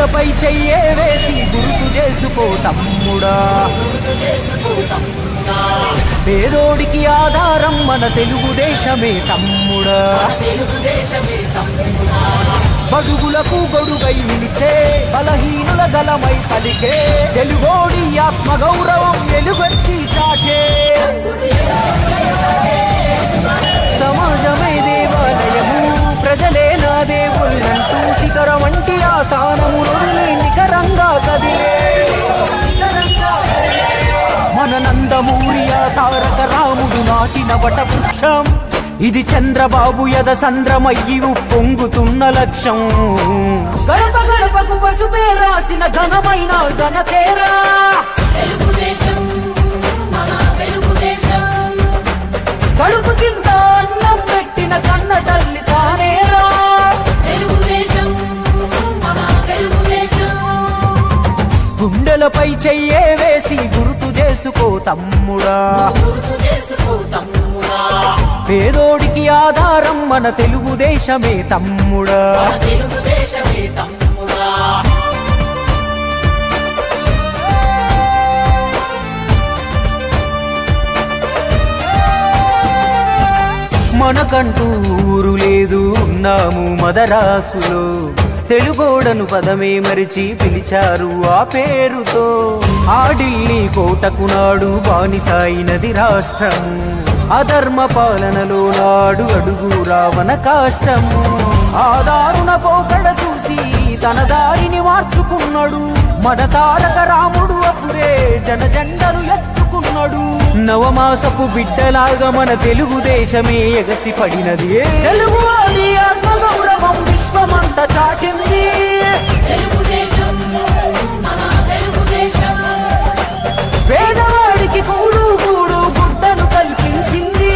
గుండెలపై చెయ్యే వేసి గుర్తు చేసుకో తమ్ముడా, పేదోడికి ఆధారం మన తెలుగుదేశమే తమ్ముడా, బడుగులకు గొడుగై నిలిచే బలహీనుల గలమై పలికే తెలుగోడి ఆత్మగౌరవం ఎలుగెత్తి చాటే, సమాజమే దేవాలయము ప్రజలే నా దేవుళ్ళంటూ శిఖర వంటి ఆ స్థానము వదిలి నికరంగా కదిలే మన నందమూరి ఆ తారక రాముడు నాటిన వట వృక్షం, ఇది చంద్రబాబు యద సంద్రమయ్యి ఉప్పొంగుతున్న లక్ష్యం, గడప గడపకు పసుపే రాసిన ఘనమైన ఘనతేరా కడుపు కింద అన్నం పెట్టిన కన్న తల్లి తానేరా, గుండెలపై చెయ్యే వేసి గుర్తు చేసుకో తమ్ముడా, పేదోడికి ఆధారం మన తెలుగుదేశమే తమ్ముడా, మనకంటూ ఊరు లేదు ఉన్నాము మదరాసులో, తెలుగోడను పదమే మరిచి పిలిచారు ఆ పేరుతో, ఆ ఢిల్లీ కోటకు నాడు బానిసాయినది రాష్ట్రము, అధర్మ పాలనలో నాడు అడుగు రావణ కాష్టము, ఆ దారుణ పోకడ చూసి తన దారిని మార్చుకున్నాడు మన తారక రాముడు, అప్పుడే జనజెండలు ఎత్తుకున్నాడు, నవమాసపు బిడ్డలాగా మన తెలుగుదేశమే ఎగసి పడినది, తెలుగు వాడి ఆత్మగౌరవం విశ్వమంతా చాటింది, పేదవాడికి కూడు కూడు గుడ్డను కల్పించింది,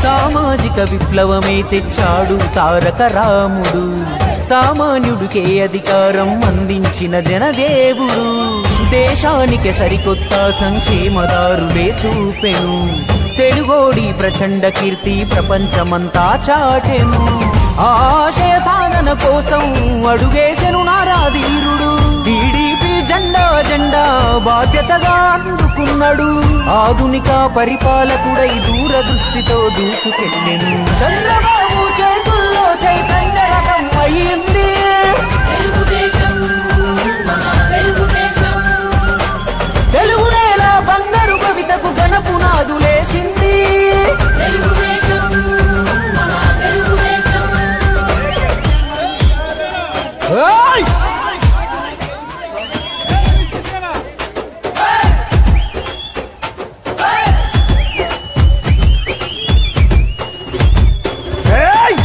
సామాజిక విప్లవమే తెచ్చాడు తారక రాముడు, సామాన్యుడికే అధికారం అందించిన జనదేవుడు, దేశానికి సరికొత్త సంక్షేమదారుడే చూపెను, తెలుగోడి ప్రచండ కీర్తి ప్రపంచమంతా చాటెను, ఆశయ సాధన కోసం అడుగేసెను నారాధీరుడు, టీడీపీ జెండా జెండా బాధ్యతగా అందుకున్నాడు, ఆధునిక పరిపాలకుడై దూరదృష్టితో దూసుకెళ్ళెను, చంద్రబాబు చేతుల్లో చైతన్య రథం అయ్యింది, తెలుగు నేల బంగారు కవితకు ఘన పునాదులేసింది,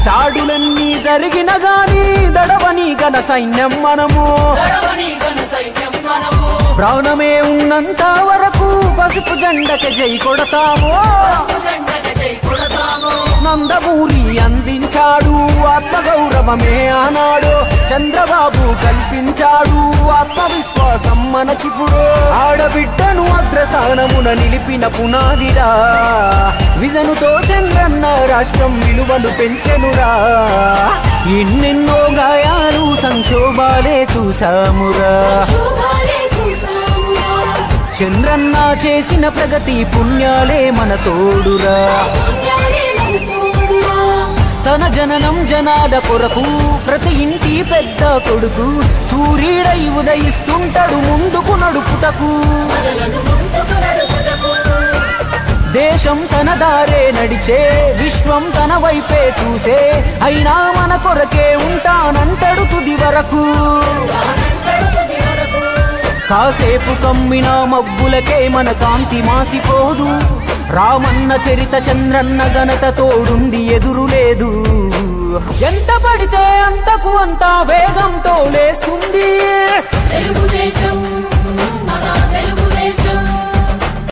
దాడులన్నీ జరిగిన గాని దడవని ఘన సైన్యం మనము, ప్రాణమే ఉన్నంత వరకు పసుపు జెండకి జై కొడతాము, నందమూరి అందించాడు ఆత్మగౌరవమే ఆనాడు, చంద్రబాబు కల్పించాడు ఆత్మవిశ్వాసం మనకిప్పుడు, ఆడబిడ్డను అగ్రస్థానమున నిలిపిన పునాదిరా, విజనుతో చంద్రన్న రాష్ట్రం విలువను పెంచెనురా, ఎన్నెన్నో గాయాలు సంక్షోభాలే చూసామురా, చంద్రన్న చేసిన ప్రగతి పుణ్యాలే మన తోడురా, తన జననం జనాల కొరకు ప్రతి ఇంటి పెద్ద కొడుకు సూర్యుడై ఉదయిస్తుంటాడు ముందుకు నడుపుటకు, దేశం తన దారే నడిచే విశ్వం తన వైపే చూసే, అయినా మన కొరకే ఉంటానంటాడు తుది వరకు, కాసేపు కమ్మిన మబ్బులకే మన కాంతి మాసిపోదు, రామన్న చరిత చంద్రన్న ఘనత తోడుంది ఎదురులేదు, ఎంత పడితే అంతకు అంత వేగంతో లేస్తుంది తెలుగుదేశం.